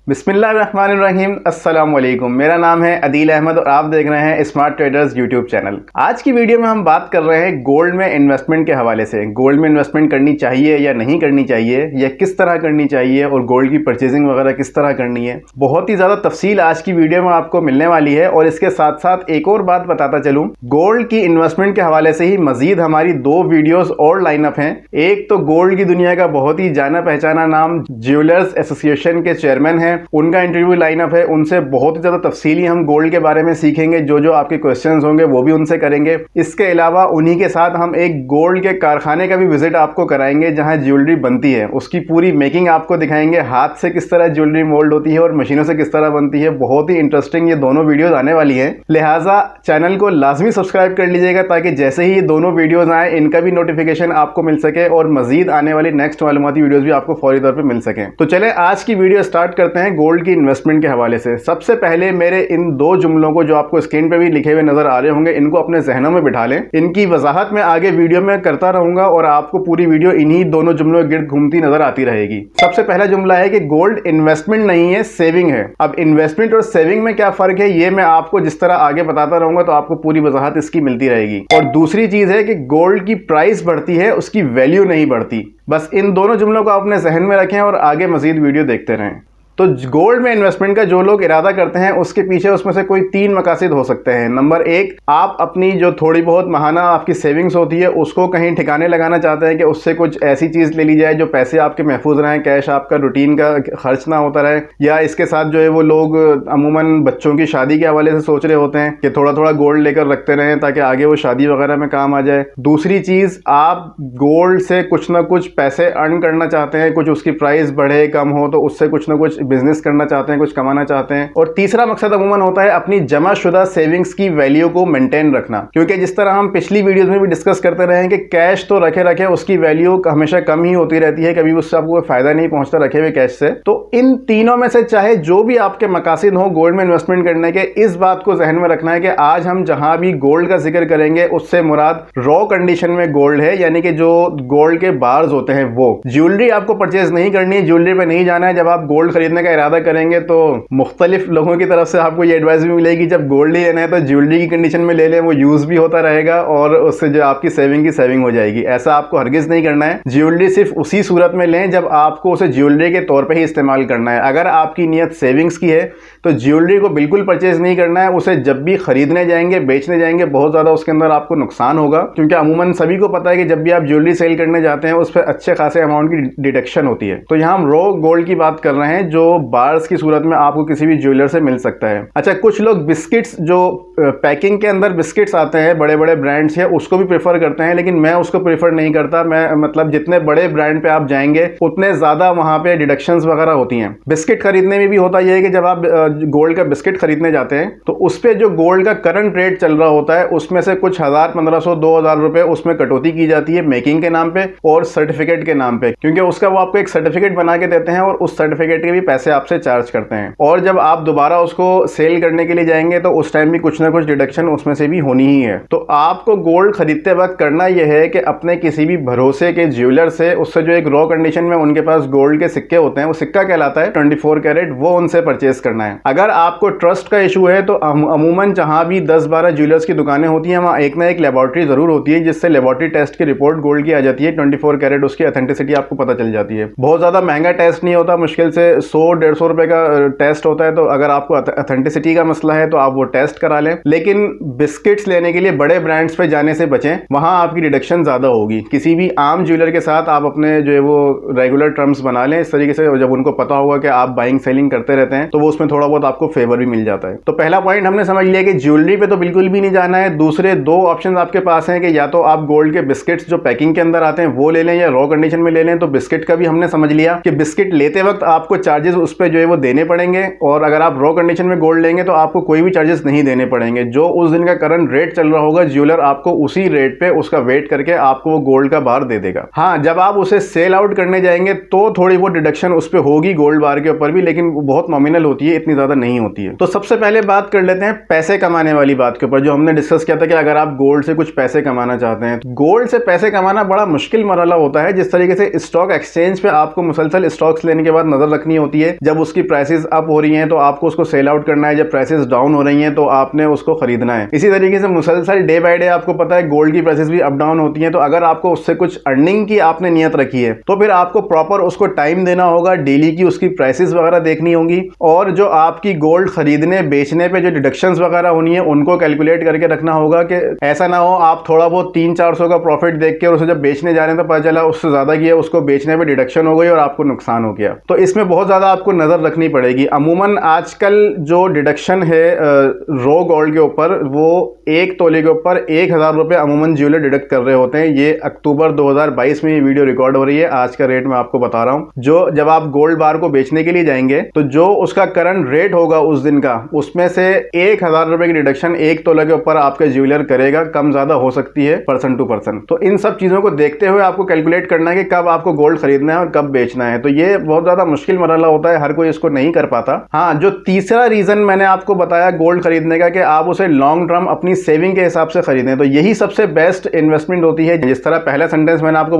बिस्मिल्लाहिर्रहमानिर्रहीम, अस्सलाम वालेकुम। मेरा नाम है अदील अहमद और आप देख रहे हैं स्मार्ट ट्रेडर्स यूट्यूब चैनल। आज की वीडियो में हम बात कर रहे हैं गोल्ड में इन्वेस्टमेंट के हवाले से। गोल्ड में इन्वेस्टमेंट करनी चाहिए या नहीं करनी चाहिए, या किस तरह करनी चाहिए और गोल्ड की परचेजिंग वगैरह किस तरह करनी है। बहुत ही ज़्यादा तफसील आज की वीडियो में आपको मिलने वाली है। और इसके साथ साथ एक और बात बताता चलूँ, गोल्ड की इन्वेस्टमेंट के हवाले से ही मजीद हमारी 2 वीडियोज़ और लाइनअप हैं। एक तो गोल्ड की दुनिया का बहुत ही जाना पहचाना नाम ज्वेलर्स एसोसिएशन के चेयरमैन हैं, उनका इंटरव्यू लाइनअप है। उनसे बहुत ही ज़्यादा तफसीली हम गोल्ड के बारे में सीखेंगे, जो जो आपके क्वेश्चंस होंगे वो भी उनसे करेंगे। इसके अलावा उन्हीं के साथ हम एक गोल्ड के कारखाने का भी विजिट आपको कराएंगे जहां ज्वेलरी बनती है, उसकी पूरी मेकिंग आपको दिखाएंगे, हाथ से किस तरह ज्वेलरी मोल्ड होती है और मशीनों से किस तरह बनती है। बहुत ही इंटरेस्टिंग ये दोनों वीडियोज आने वाली हैं, लिहाजा चैनल को लाजमी सब्सक्राइब कर लीजिएगा ताकि जैसे ही ये दोनों वीडियोज आए इनका भी नोटिफिकेशन आपको मिल सके और मजीद आने वाली नेक्स्ट मालूमाती वीडियोज भी आपको फौरी तौर पर मिल सके। तो चले आज की वीडियो स्टार्ट करते हैं गोल्ड की इन्वेस्टमेंट के हवाले से। सबसे पहले मेरे इन 2 जुमलों को जो आपको स्क्रीन पे भी लिखे हुए नजर आ रहे होंगे, इनको अपने जहनों में बिठा लें। इनकी वजाहत मैं आगे वीडियो में करता रहूंगा और आपको पूरी वीडियो इन्हीं दोनों जुमलों के गिर्द घूमती नजर आती रहेगी। सबसे पहला जुमला है कि गोल्ड इन्वेस्टमेंट नहीं है, सेविंग है। अब इन्वेस्टमेंट और सेविंग में क्या फर्क है, ये मैं आपको जिस तरह आगे बताता रहूंगा तो आपको पूरी वजाहत इसकी मिलती रहेगी। और दूसरी चीज है कि गोल्ड की प्राइस बढ़ती है, उसकी वैल्यू नहीं बढ़ती। बस इन दोनों जुमलों को अपने जहन में रखें और आगे मजीद वीडियो देखते रहें। तो गोल्ड में इन्वेस्टमेंट का जो लोग इरादा करते हैं उसके पीछे उसमें से कोई 3 मकासद हो सकते हैं। नंबर 1, आप अपनी जो थोड़ी बहुत माहाना आपकी सेविंग्स होती है उसको कहीं ठिकाने लगाना चाहते हैं कि उससे कुछ ऐसी चीज़ ले ली जाए जो पैसे आपके महफूज रहें, कैश आपका रूटीन का खर्च ना होता रहे। या इसके साथ जो है वो लोग अमूमन बच्चों की शादी के हवाले से सोच रहे होते हैं कि थोड़ा थोड़ा गोल्ड लेकर रखते रहें ताकि आगे वो शादी वगैरह में काम आ जाए। दूसरी चीज़, आप गोल्ड से कुछ ना कुछ पैसे अर्न करना चाहते हैं, कुछ उसकी प्राइस बढ़े कम हो तो उससे कुछ ना कुछ बिजनेस करना चाहते हैं, कुछ कमाना चाहते हैं। और तीसरा मकसद अमूमन होता है अपनी जमाशुदा सेविंग्स की वैल्यू को मेंटेन रखना, क्योंकि जिस तरह हम पिछली वीडियोस में भी डिस्कस करते रहे हैं कि कैश तो रखे रखे उसकी वैल्यू हमेशा कम ही होती रहती है, कभी उससे आपको फायदा नहीं पहुंचता रखे हुए कैश से। तो इन तीनों में से चाहे जो भी आपके मकासद हो गोल्ड में इन्वेस्टमेंट करने के, इस बात को जहन में रखना है कि आज हम जहां भी गोल्ड का जिक्र करेंगे उससे मुराद रॉ कंडीशन में गोल्ड है, यानी कि जो गोल्ड के बार्स होते हैं वो। ज्वेलरी आपको परचेज नहीं करनी है, ज्वेलरी पे नहीं जाना है। जब आप गोल्ड खरीदने का इरादा करेंगे तो मुख्तलिफ लोगों की तरफ से आपको ये एडवाइस भी मिलेगी, जब गोल्ड ही लेना है तो ज्वेलरी की कंडीशन में ले लें, वो यूज भी होता रहेगा और उससे जो आपकी सेविंग हो जाएगी। ऐसा आपको हरगिज नहीं करना है। ज्वेलरी सिर्फ उसी सूरत में लें जब आपको उसे ज्वेलरी के तौर पे ही इस्तेमाल करना है। अगर आपकी नीयत सेविंग्स की है तो ज्वेलरी को बिल्कुल परचेज नहीं करना है। उसे जब भी खरीदने जाएंगे, बेचने जाएंगे, बहुत ज़्यादा उसके अंदर आपको नुकसान होगा, क्योंकि अमूमन सभी को पता है कि जब भी आप ज्वेलरी सेल करने जाते हैं उस पर अच्छे खासे अमाउंट की डिडक्शन होती है। तो यहाँ हम रॉ गोल्ड की बात कर रहे हैं जो बार्स की सूरत में आपको किसी भी ज्वेलर से मिल सकता है। अच्छा, कुछ लोग बिस्किट्स, जो पैकिंग के अंदर बिस्किट्स आते हैं बड़े बड़े ब्रांड्स है, उसको भी प्रेफर करते हैं, लेकिन मैं उसको प्रेफर नहीं करता। मैं मतलब जितने बड़े ब्रांड पे आप जाएंगे उतने ज़्यादा वहाँ पे डिडक्शंस वगैरह होती हैं। बिस्किट खरीदने में भी होता यह है कि जब आप गोल्ड का बिस्किट खरीदने जाते हैं तो उस पर जो गोल्ड का करंट रेट चल रहा होता है उसमें से कुछ 1000, 1500, 2000 रुपए उसमें कटौती की जाती है मेकिंग के नाम पे और सर्टिफिकेट के नाम पे, क्योंकि उसका वो आपको एक सर्टिफिकेट बना के देते हैं और उस सर्टिफिकेट के भी पैसे आपसे चार्ज करते हैं। और जब आप दोबारा उसको सेल करने के लिए जाएंगे तो उस टाइम भी कुछ ना कुछ डिडक्शन उसमें से भी होनी ही है। तो आपको गोल्ड खरीदते वक्त करना यह है कि अपने किसी भी भरोसे के ज्वेलर से, उससे जो एक रॉ कंडीशन में उनके पास गोल्ड के सिक्के होते हैं, वो सिक्का कहलाता है 24 कैरेट, वो उनसे परचेज करना है। अगर आपको ट्रस्ट का इशू है तो अमूमन जहां भी 10-12 ज्वेलर्स की दुकानें होती हैं वहां एक ना एक लेबोरेटरी जरूर होती है, जिससे लेबोरेटरी टेस्ट की रिपोर्ट गोल्ड की आ जाती है। 24 कैरेट उसकी ऑथेंटिसिटी आपको पता चल जाती है। बहुत ज्यादा महंगा टेस्ट नहीं होता, मुश्किल से 100-150 रुपए का टेस्ट होता है। तो अगर आपको ऑथेंटिसिटी का मसला है तो आप वो टेस्ट करा लें, लेकिन बिस्किट्स लेने के लिए बड़े ब्रांड्स पे जाने से बचें, वहां आपकी डिडक्शन ज्यादा होगी। किसी भी आम ज्वेलर के साथ आप अपने जो है वो रेगुलर टर्म्स बना लें इस तरीके से, जब उनको पता होगा कि आप बाइंग सेलिंग करते रहते हैं तो वो उसमें थोड़ा बहुत आपको फेवर भी मिल जाता है। तो पहला पॉइंट हमने समझ लिया कि ज्वेलरी पे तो बिल्कुल भी नहीं जाना है। दूसरे 2 ऑप्शन आपके पास हैं कि या तो आप गोल्ड के बिस्किट्स जो पैकिंग के अंदर आते हैं वो ले लें या रॉ कंडीशन में ले लें। तो बिस्किट का भी हमने समझ लिया कि बिस्किट लेते वक्त आपको चार्जेस उस पर जो है वो देने पड़ेंगे, और अगर आप रॉ कंडीशन में गोल्ड लेंगे तो आपको कोई भी चार्जेस नहीं देने पड़ेंगे। जो उस दिन का करंट रेट चल रहा होगा ज्वेलर आपको उसी रेट पे उसका वेट करके आपको वो गोल्ड का बार दे देगा। हाँ, जब आप उसे सेल आउट करने जाएंगे तो थोड़ी वो डिडक्शन उस पर होगी गोल्ड बार के ऊपर भी, लेकिन वो बहुत नॉमिनल होती है, इतनी ज्यादा नहीं होती है। तो सबसे पहले बात कर लेते हैं पैसे कमाने वाली बात के ऊपर, जो हमने डिस्कस किया था कि अगर आप गोल्ड से कुछ पैसे कमाना चाहते हैं। गोल्ड से पैसे कमाना बड़ा मुश्किल मरहला होता है। जिस तरीके से स्टॉक एक्सचेंज पे आपको मुसलसल स्टॉक्स लेने के बाद नजर रखनी होती है, जब उसकी प्राइसेस अप हो रही हैं तो आपको उसको सेल आउट करना है, जब प्राइसेस डाउन हो रही हैं तो आपने उसको खरीदना है। इसी तरीके से मुसलसल डे बाय डे आपको पता है गोल्ड की प्राइसेस भी अप डाउन होती हैं, तो अगर आपको उससे कुछ अर्निंग की आपने नियत रखी है तो फिर आपको प्रॉपर उसको टाइम देना होगा, डेली की उसकी प्राइसेस वगैरह देखनी होगी, और जो आपकी गोल्ड खरीदने बेचने पे जो डिडक्शंस वगैरह होनी है उनको कैलकुलेट करके रखना होगा कि ऐसा ना हो आप थोड़ा बहुत 300-400 का प्रॉफिट देख के और उसे जब बेचने जा रहे हैं तो पता चला उससे ज्यादा किया, उसको बेचने पे डिडक्शन हो गई और आपको नुकसान हो गया। तो इसमें बहुत ज्यादा आपको नजर रखनी पड़ेगी। अमूमन आजकल जो डिडक्शन है रो गोल्ड के ऊपर, वो 1 तोले के ऊपर 1000 रुपए अमूमन ज्वेलर डिडक्ट कर रहे होते हैं। ये अक्टूबर 2022 में ये वीडियो रिकॉर्ड हो रही है, आज का रेट मैं आपको बता रहा हूँ। जो जब आप गोल्ड बार को बेचने के लिए जाएंगे तो जो उसका करंट रेट होगा उस दिन का, उसमें से 1000 रुपए की डिडक्शन 1 तोले के ऊपर आपका ज्वेलर करेगा, कम ज्यादा हो सकती है पर्सन टू पर्सन। तो इन सब चीजों को देखते हुए आपको कैलकुलेट करना है कि कब आपको गोल्ड खरीदना है और कब बेचना है। तो ये बहुत ज्यादा मुश्किल मरहला होता है, हर कोई इसको नहीं कर पाता। हाँ, जो तीसरा रीजन मैंने आपको बताया गोल्ड खरीदने का कि आप उसे लॉन्ग टर्म अपनी सेविंग के हिसाब से खरीदें, तो यही सबसे बेस्ट इन्वेस्टमेंट होती है। जिस तरह पहला सेंटेंस मैंने आपको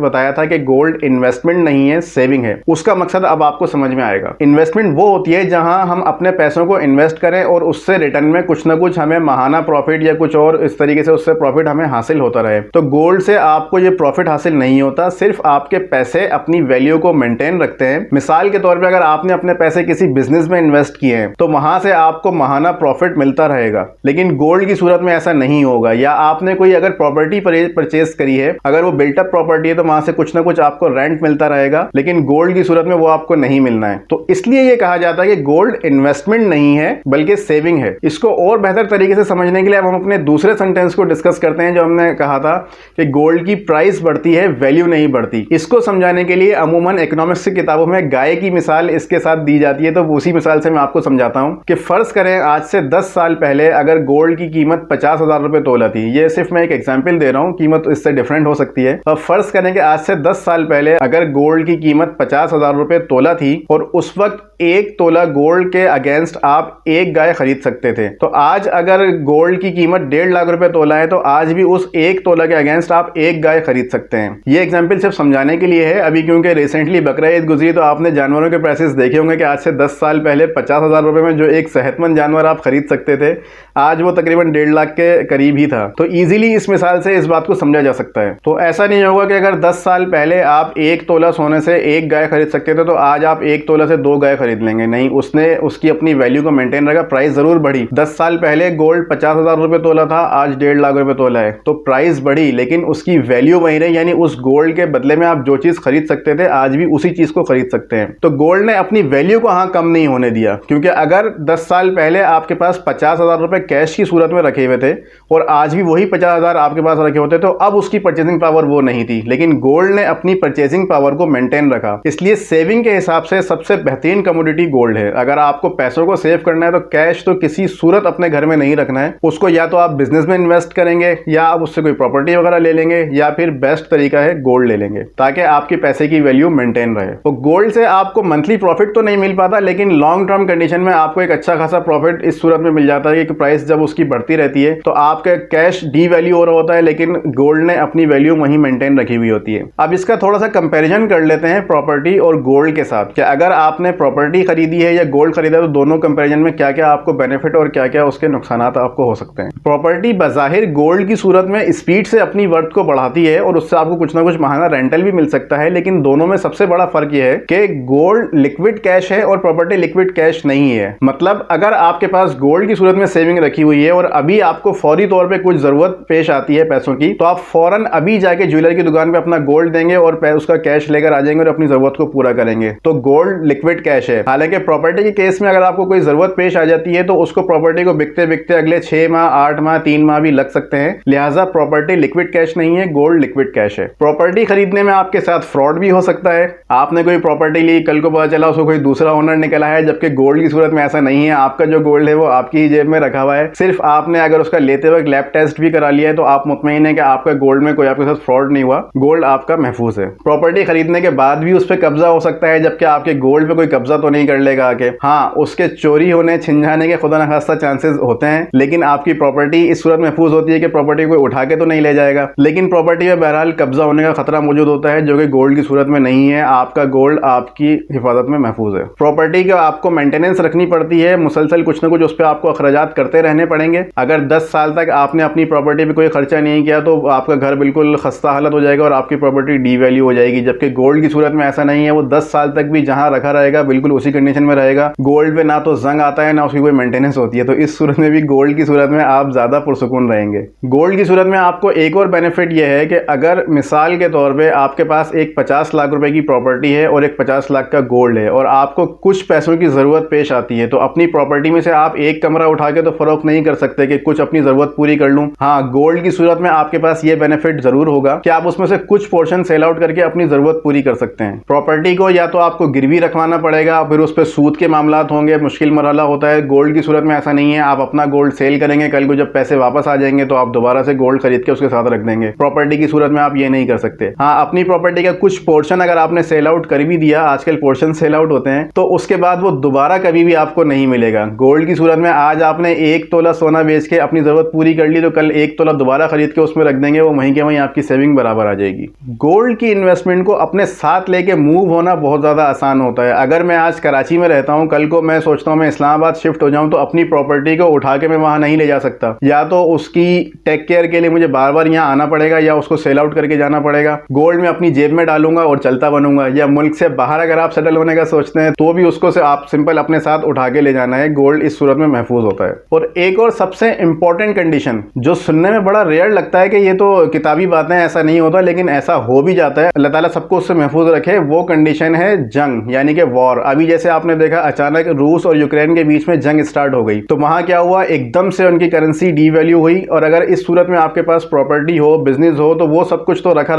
बताया था कि गोल्ड इन्वेस्टमेंट नहीं है, सेविंग है, उसका मकसद अब आपको समझ में आएगा। इन्वेस्टमेंट वो होती है जहां हम अपने पैसों को इन्वेस्ट करें और उससे रिटर्न में कुछ ना कुछ हमें महाना प्रॉफिट या कुछ और इस तरीके से उससे प्रॉफिट हमें हासिल होता रहे। तो गोल्ड से आपको ये प्रॉफिट हासिल नहीं होता, सिर्फ आपके पैसे अपनी वैल्यू को मेंटेन रखते हैं। मिसाल के तौर पे अगर आपने अपने पैसे किसी बिजनेस में इन्वेस्ट किए हैं तो वहां से आपको महाना प्रॉफिट मिलता रहेगा, लेकिन गोल्ड की सूरत में ऐसा नहीं होगा। या आपने कोई अगर प्रॉपर्टी परचेज करी है, अगर वो बिल्टअप प्रॉपर्टी है तो वहां से कुछ ना कुछ आपको रेंट मिलता रहेगा, लेकिन गोल्ड की सूरत में वो आपको नहीं मिलना है। तो इसलिए ये कहा जाता है कि गोल्ड इन्वेस्टमेंट नहीं है बल्कि सेविंग है। इसको और बेहतर तरीके से समझने के लिए अब हम अपने दूसरे सेंटेंस को डिस्कस करते हैं, जो हमने कहा था कि गोल्ड की प्राइस बढ़ती है, वैल्यू नहीं बढ़ती। इसको समझाने के लिए अमूमन इकोनॉमिक्स की किताबों में गाय की मिसाल इसके साथ दी जाती है। तो उसी मिसाल से मैं आपको समझाता हूं कि फर्ज करें आज से 10 साल पहले अगर गोल्ड की कीमत 50,000 रुपए तोला थी, ये सिर्फ मैं एक एग्जाम्पल दे रहा हूं, कीमत इससे डिफरेंट हो सकती है। अब फर्ज करें कि आज से 10 साल पहले अगर गोल्ड की कीमत 50,000 रुपए तोला थी और उस वक्त 1 तोला गोल्ड के अगेंस्ट आप एक गाय खरीद सकते थे, तो आज अगर गोल्ड की कीमत 1.5 लाख रुपए तोला है तो आज भी उस 1 तोला के अगेंस्ट आप एक गाय खरीद सकते हैं। ये एग्जांपल सिर्फ समझाने के लिए है। अभी क्योंकि रिसेंटली बकरा ईद गुजरी तो आपने जानवरों के प्राइसेस देखे होंगे कि आज से 10 साल पहले 50,000 रुपए में जो एक सेहतमंद जानवर आप खरीद सकते थे, आज वो तकरीबन 1.5 लाख के करीब ही था। तो इजीली इस मिसाल से इस बात को समझा जा सकता है। तो ऐसा नहीं होगा कि अगर 10 साल पहले आप 1 तोला सोने से एक गाय खरीद सकते थे तो आज आप 1 तोला से 2 गाय खरीद लेंगे। नहीं, उसने उसकी अपनी वैल्यू को मेंटेन रखा, प्राइस जरूर बढ़ी। 10 साल पहले गोल्ड 50,000 रुपए तोला था, आज 1.5 लाख रुपए तोला है, तो प्राइस बढ़ी लेकिन उसकी वैल्यू वही रही, यानी उस गोल्ड के बदले में आप जो चीज खरीद सकते थे आज भी उसी चीज को खरीद सकते हैं। तो गोल्ड ने अपनी वैल्यू को कम नहीं होने दिया, क्योंकि अगर 10 साल पहले आपके पास 50,000 रुपए कैश की सूरत में रखे हुए थे और आज भी वही 50,000 आपके पास रखे होते तो अब उसकी परचेसिंग पावर वो नहीं थी, लेकिन गोल्ड ने अपनी परचेसिंग पावर को मेंटेन रखा। इसलिए सेविंग के हिसाब से सबसे बेहतरीन कमोडिटी गोल्ड है। अगर आपको पैसों को सेव करना है तो कैश तो किसी सूरत अपने घर में नहीं रखना है, उसको या तो आप बिजनेस में इन्वेस्ट करेंगे या आप उससे कोई प्रॉपर्टी वगैरह ले लेंगे, या फिर बेस्ट तरीका है गोल्ड ले लेंगे ताकि आपके पैसे की वैल्यू मेंटेन रहे। तो गोल्ड से आपको मंथली प्रॉफिट तो नहीं मिल पाता, लेकिन लॉन्ग टर्म कंडीशन में आपको एक अच्छा खासा प्रॉफिट इस सूरत में मिल जाता है कि प्राइस जब उसकी बढ़ती रहती है तो आपका कैश डी वैल्यू हो रहा होता है, लेकिन गोल्ड ने अपनी वैल्यू वहीं मेंटेन रखी हुई होती है। अब इसका थोड़ा सा कंपैरिजन कर लेते हैं प्रॉपर्टी और गोल्ड के साथ, कि अगर आपने प्रॉपर्टी खरीदी है या गोल्ड खरीदा तो दोनों कंपैरिजन में क्या क्या आपको बेनिफिट और क्या क्या उसके नुकसान आपको हो सकते हैं। प्रॉपर्टी बजाहिर गोल्ड की सूरत में स्पीड से अपनी वर्थ को बढ़ाती है और उससे आपको कुछ ना कुछ महाना रेंटल भी मिल सकता है, लेकिन दोनों में सबसे बड़ा फर्क यह है कि गोल्ड लिक्विड कैश है और प्रॉपर्टी लिक्विड कैश नहीं है। मतलब अगर आपके पास गोल्ड की सूरत में सेविंग रखी हुई है और अभी आपको फौरी तौर पे कुछ जरूरत पेश आती है पैसों की, तो आप फौरन अभी जाके ज्वेलर की दुकान पे अपना गोल्ड देंगे और उसका कैश लेकर आ जाएंगे और अपनी जरूरत को पूरा करेंगे। तो गोल्ड लिक्विड कैश है। हालांकि प्रॉपर्टी के केस में अगर आपको कोई जरूरत पेश आ जाती है तो उसको प्रॉपर्टी को बिकते बिकते अगले 6 माह 8 माह 3 माह भी लग सकते हैं, लिहाजा प्रॉपर्टी लिक्विड कैश नहीं है, गोल्ड लिक्विड कैश है। प्रॉपर्टी खरीदने में आपके साथ फ्रॉड भी हो सकता है। आपने कोई प्रॉपर्टी ली, कल को पता चला उसको कोई दूसरा ओनर निकला है, जबकि गोल्ड की सूरत में ऐसा नहीं है। आपका जो गोल्ड है वो आपकी ही जेब में रखा हुआ है। सिर्फ आपने अगर उसका लेते वक्त लैब टेस्ट भी करा लिया है तो आप मुतमईन है कि आपका गोल्ड में कोई आपके साथ फ्रॉड नहीं हुआ, गोल्ड आपका महफूज है। प्रॉपर्टी खरीदने के बाद भी उस पर कब्जा हो सकता है, जबकि आपके गोल्ड पे कोई कब्जा तो नहीं कर लेगा आके। हाँ, उसके चोरी होने छिन जाने के खुदा न खास्ता चांसेस होते हैं, लेकिन आपकी प्रॉपर्टी इस सूरत महफूज होती है कि प्रॉपर्टी कोई उठा के तो नहीं ले जाएगा, लेकिन प्रॉपर्टी में बहरहाल कब्जा होने का खतरा मौजूद होता है जो कि गोल्ड की सूरत में नहीं है। आपका गोल्ड आपकी हिफाजत में महफूज है। प्रॉपर्टी का आपको मेंटेनेंस रखनी पड़ती है, मुसलसल कुछ ना कुछ उस पर आपको अखराजात करते रहने पड़ेंगे। अगर 10 साल तक आपने अपनी प्रॉपर्टी पे कोई खर्चा नहीं किया तो आपका घर बिल्कुल खस्ता हालत हो जाएगा और आपकी प्रॉपर्टी डीवैल्यू हो जाएगी। जबकि गोल्ड की सूरत में ऐसा नहीं है, वो 10 साल तक भी जहां रखा रहेगा बिल्कुल उसी कंडीशन में रहेगा। गोल्ड पे ना तो जंग आता है ना उसकी कोई मेंटेनेंस होती है, तो इस सूरत में भी गोल्ड की सूरत में आप ज्यादा पुरसुकून रहेंगे। गोल्ड की सूरत में आपको एक और बेनिफिट यह है कि अगर मिसाल के तौर पे आपके पास एक 50 लाख रुपए की प्रॉपर्टी है और एक 50 लाख का गोल्ड है और आपको कुछ पैसों की जरूरत पेश आती है, तो अपनी प्रॉपर्टी में से आप एक कमरा उठा के तो फरोख्त नहीं कर सकते कि कुछ अपनी जरूरत पूरी कर लूं। हाँ, गोल्ड की सूरत में आपके पास ये बेनिफिट जरूर होगा कि आप उसमें से कुछ पोर्शन सेल आउट करके अपनी जरूरत पूरी कर सकते हैं। प्रॉपर्टी को या तो आपको गिरवी रखवाना पड़ेगा, फिर उस पर सूद के मामलात होंगे, मुश्किल मरहला होता है। गोल्ड की सूरत में ऐसा नहीं है, आप अपना गोल्ड सेल करेंगे, कल को जब पैसे वापस आ जाएंगे तो आप दोबारा से गोल्ड खरीद के उसके साथ रख देंगे। प्रॉपर्टी की सूरत में आप ये नहीं कर सकते। हाँ, अपनी प्रॉपर्टी का कुछ पोर्शन अगर आपने सेल आउट कर भी दिया, आजकल पोर्शन सेल आउट होते हैं, तो उसके बाद वो दोबारा कभी भी आपको नहीं मिलेगा। गोल्ड की सूरत में आज आपने 1 तोला सोना बेच के अपनी जरूरत पूरी कर ली तो कल 1 तोला दोबारा खरीद के उसमें रख देंगे, वो वहीं के वहीं आपकी सेविंग बराबर आ जाएगी। गोल्ड की इन्वेस्टमेंट को अपने साथ लेके मूव होना बहुत ज्यादा आसान होता है। अगर मैं आज कराची में रहता हूं, कल को मैं सोचता हूं मैं इस्लामाबाद शिफ्ट हो जाऊं, तो अपनी प्रॉपर्टी को उठा के मैं वहां नहीं ले जा सकता। या तो उसकी टेक केयर के लिए मुझे बार बार यहां आना पड़ेगा या उसको सेल आउट करके जाना पड़ेगा। गोल्ड में अपनी जेब में डालूंगा और चलता बनूंगा। या मुल्क से बाहर अगर आप सेटल होने का सोचते हैं तो भी उसको से आप सिंपल अपने साथ उठा के ले जाना है। गोल्ड इस सूरत में महफूज होता है। और एक और सबसे इंपॉर्टेंट कंडीशन जो सुनने में बड़ा रेयर लगता है कि ये तो किताबी बातें, ऐसा नहीं होता, लेकिन ऐसा हो भी जाता है। अल्लाह ताला सबको उससे महफूज रखे। वो कंडीशन है जंग, यानी कि वॉर। अभी जैसे आपने देखा अचानक रूस और यूक्रेन के बीच में जंग स्टार्ट हो गई, तो वहां क्या हुआ, एकदम से उनकी करेंसी डीवैल्यू हुई। और अगर इस सूरत में आपके पास प्रॉपर्टी हो, बिजनेस हो, तो वो सब कुछ तो रखा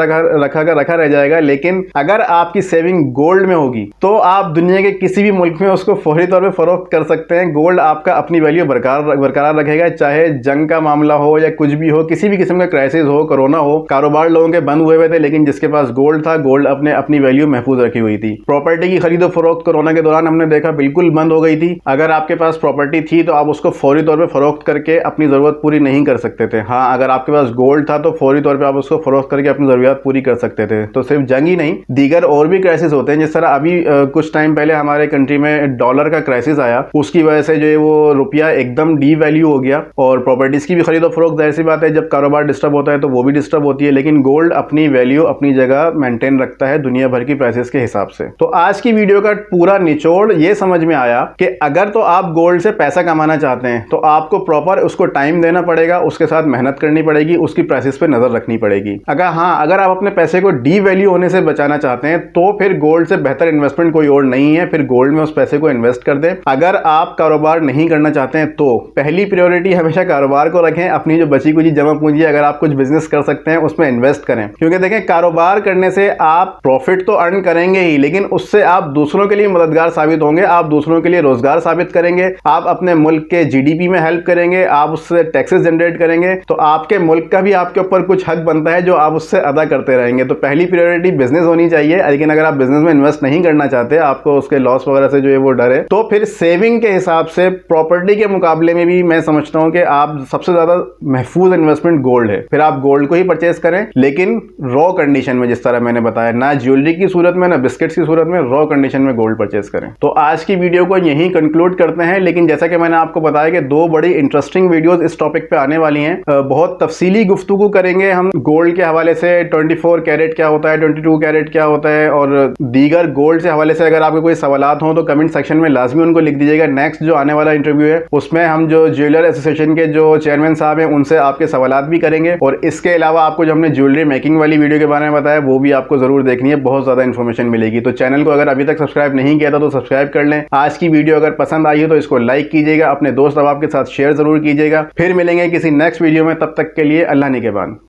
रह जाएगा। लेकिन अगर आपकी सेविंग गोल्ड में होगी तो आप दुनिया के किसी भी मुल्क में उसको फौरी तौर पे फरोख्त कर सकते हैं। गोल्ड आपका अपनी वैल्यू बरकरार रखेगा, चाहे जंग का मामला हो या कुछ भी हो, किसी भी किस्म का क्राइसिस हो, कोरोना हो। कारोबार लोगों के बंद हुए थे, लेकिन जिसके पास गोल्ड था, गोल्ड अपनी वैल्यू महफूज रखी हुई थी। प्रॉपर्टी की खरीदो फरोख्त कोरोना के दौरान हमने देखा बिल्कुल बंद हो गई थी। अगर आपके पास प्रॉपर्टी थी तो आप उसको फौरी तौर पे फरोख्त करके अपनी जरूरत पूरी नहीं कर सकते थे। हाँ, अगर आपके पास गोल्ड था तो फौरी तौर पे आप उसको फरोख्त करके अपनी जरूरत पूरी कर सकते थे। तो सिर्फ जंग ही नहीं, दीगर और भी क्राइसिस होते हैं। जिस तरह अभी कुछ टाइम पहले हमारे कंट्री में डॉलर का क्राइसिस आया, उसकी वजह से जो है वो रुपया एकदम डी वैल्यू हो गया। और प्रॉपर्टीज की भी खरीदो फरोख्त, जाहिर सी बात है, जब कारोबार डिस्टर्ब होता है तो वो भी डिस्टर्ब होती है। लेकिन गोल्ड अपनी वैल्यू अपनी जगह मेंटेन रखता है दुनिया भर की प्राइसेस के हिसाब से। तो आज की वीडियो का पूरा निचोड़ ये समझ में आया कि अगर तो आप गोल्ड से पैसा कमाना चाहते हैं तो आपको प्रॉपर उसको टाइम देना पड़ेगा, उसके साथ मेहनत करनी पड़ेगी, उसकी प्राइसेस पे नजर रखनी पड़ेगी। अगर आप अपने पैसे को डी वैल्यू होने से बचाना चाहते हैं तो फिर गोल्ड से बेहतर इन्वेस्टमेंट कोई और नहीं है। फिर गोल्ड में उस पैसे को इन्वेस्ट कर दें। अगर आप कारोबार नहीं करना चाहते हैं तो पहली प्रायोरिटी हमेशा कारोबार को रखें। अपनी जो बची कुछ जमा पूंजी, अगर आप कुछ बिजनेस कर सकते हैं उसमें इन्वेस्ट करें। क्योंकि देखें, कारोबार करने से आप प्रॉफिट तो अर्न करेंगे ही, लेकिन उससे आप दूसरों के लिए मददगार साबित होंगे, आप दूसरों के लिए रोजगार साबित करेंगे, आप अपने मुल्क के जीडीपी में हेल्प करेंगे, आप उससे टैक्सेस जनरेट करेंगे, तो आपके मुल्क का भी आपके ऊपर कुछ हक बनता है जो आप उससे अदा करते रहेंगे। तो पहली प्रायोरिटी बिजनेस होनी चाहिए। लेकिन अगर आप बिजनेस में इन्वेस्ट नहीं करना चाहते, आपको उसके लॉस वगैरह से जो है वो डर है, तो फिर सेविंग के हिसाब से प्रॉपर्टी के मुकाबले में भी मैं समझता हूं कि आप सबसे ज्यादा महफूज इन्वेस्टमेंट गोल्ड है। फिर आप गोल्ड को ही परचेज करें, लेकिन रॉ कंडीशन में, जिस तरह मैंने बताया, ना ज्वेलरी की सूरत में ना बिस्किट्स की सूरत में, रॉ कंडीशन में गोल्ड परचेज करें। तो आज की वीडियो को यहीं कंक्लूड करते हैं। लेकिन जैसा कि मैंने आपको बताया कि 2 बड़ी इंटरेस्टिंग वीडियोस इस टॉपिक पे आने वाली हैं। बहुत तफसीली गुफ्तगू करेंगे हम गोल्ड के हवाले से। 24 कैरेट क्या होता है, 22 कैरेट क्या होता है, और दीगर गोल्ड से हवाले से अगर आपके कोई सवालात हो तो कमेंट सेक्शन में लाजमी उनको लिख दीजिएगा। नेक्स्ट जो आने वाला इंटरव्यू है उसमें हम जो ज्वेलर एसोसिएशन के जो चेयरमैन साहब हैं उनसे आपके सवालात भी करेंगे। और इसके अलावा आपको जो हमने ज्वेलरी मेकिंग वाली वीडियो के बारे में बताया वो भी आपको जरूर देखनी है, बहुत ज्यादा इंफॉर्मेशन मिलेगी। तो चैनल को अगर अभी तक सब्सक्राइब नहीं किया था तो सब्सक्राइब कर लें। आज की वीडियो अगर पसंद आई है तो इसको लाइक कीजिएगा, अपने दोस्त अहबाब के साथ शेयर जरूर कीजिएगा। फिर मिलेंगे किसी नेक्स्ट वीडियो में, तब तक के लिए अल्लाह निगहबान।